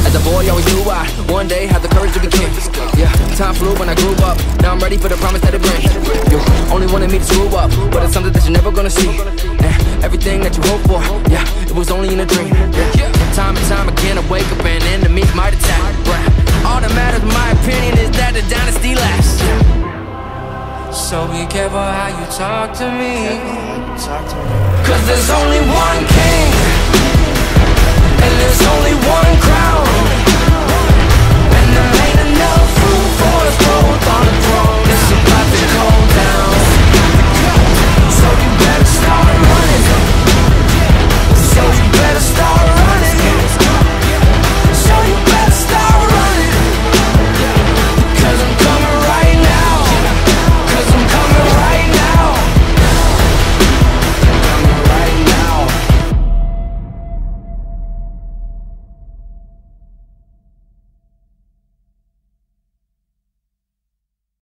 As a boy, always knew I one day had the courage to be king. Yeah, time flew when I grew up. Now I'm ready for the promise that it brings. You only wanted me to screw up, but it's something that you're never gonna see. And everything that you hope for, yeah, it was only in a dream. Yeah. Time and time again, I wake up and enemies might attack. But all that matters, in my opinion, is that the dynasty lasts. So be careful how you talk to me, 'cause there's only one king.